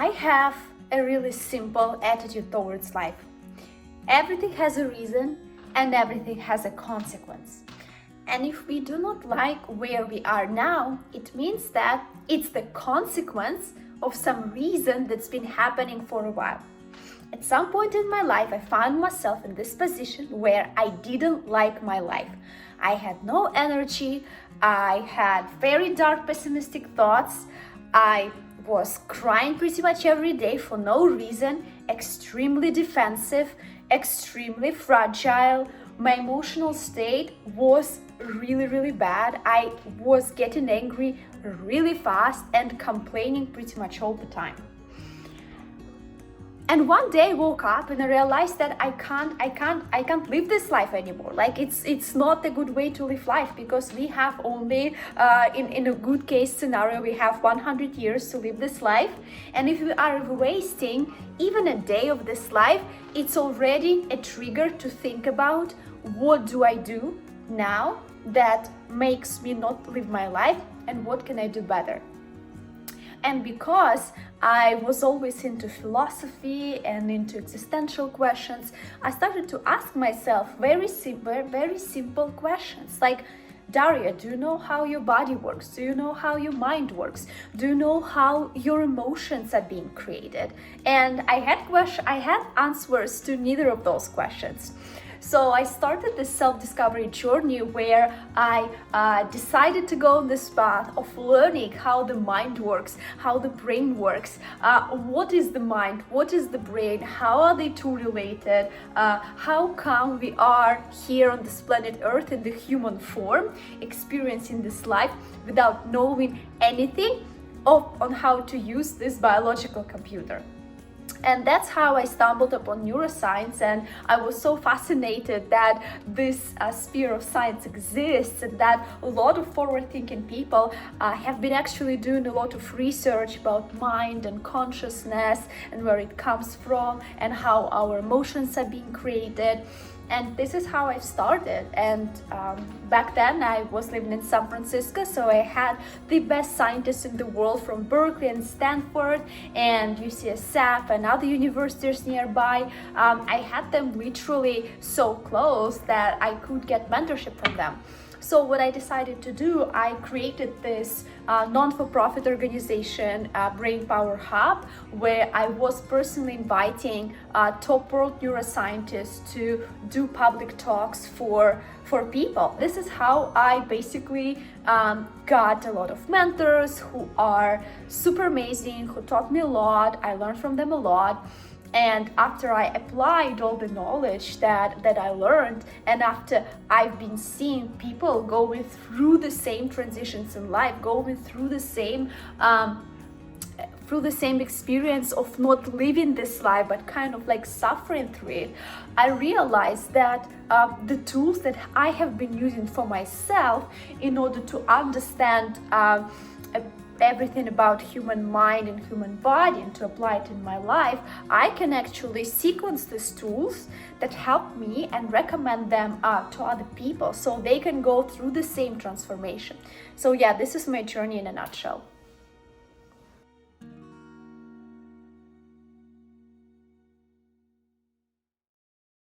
I have a really simple attitude towards life. Everything has a reason and everything has a consequence. And if we do not like where we are now, it means that it's the consequence of some reason that's been happening for a while. At some point in my life, I found myself in this position where I didn't like my life. I had no energy, I had very dark, pessimistic thoughts, I was crying pretty much every day for no reason, extremely defensive, extremely fragile. My emotional state was really bad. I was getting angry really fast and complaining pretty much all the time. And one day I woke up and I realized that I can't live this life anymore. Like it's not a good way to live life, because we have only, in a good case scenario, we have 100 years to live this life. And if we are wasting even a day of this life, it's already a trigger to think about, what do I do now that makes me not live my life, and what can I do better? And because I was always into philosophy and into existential questions, I started to ask myself very simple questions like, Daria, do you know how your body works? Do you know how your mind works? Do you know how your emotions are being created? And I had answers to neither of those questions. So I started this self-discovery journey where I decided to go on this path of learning how the mind works, how the brain works, what is the mind, what is the brain, how are they two related, how come we are here on this planet Earth in the human form, experiencing this life without knowing anything on how to use this biological computer. And that's how I stumbled upon neuroscience, and I was so fascinated that this sphere of science exists, and that a lot of forward-thinking people have been actually doing a lot of research about mind and consciousness and where it comes from and how our emotions are being created. And this is how I started. And back then I was living in San Francisco, so I had the best scientists in the world from Berkeley and Stanford and UCSF and other universities nearby. I had them literally so close that I could get mentorship from them. So what I decided to do, I created this non-for-profit organization, Brain Power Hub, where I was personally inviting top world neuroscientists to do public talks for people. This is how I basically got a lot of mentors who are super amazing, who taught me a lot. I learned from them a lot. And after I applied all the knowledge that I learned, and after I've been seeing people going through the same transitions in life, going through the same experience of not living this life, but kind of like suffering through it, I realized that the tools that I have been using for myself in order to understand everything about human mind and human body and to apply it in my life, I can actually sequence these tools that help me and recommend them to other people so they can go through the same transformation. So yeah, this is my journey in a nutshell.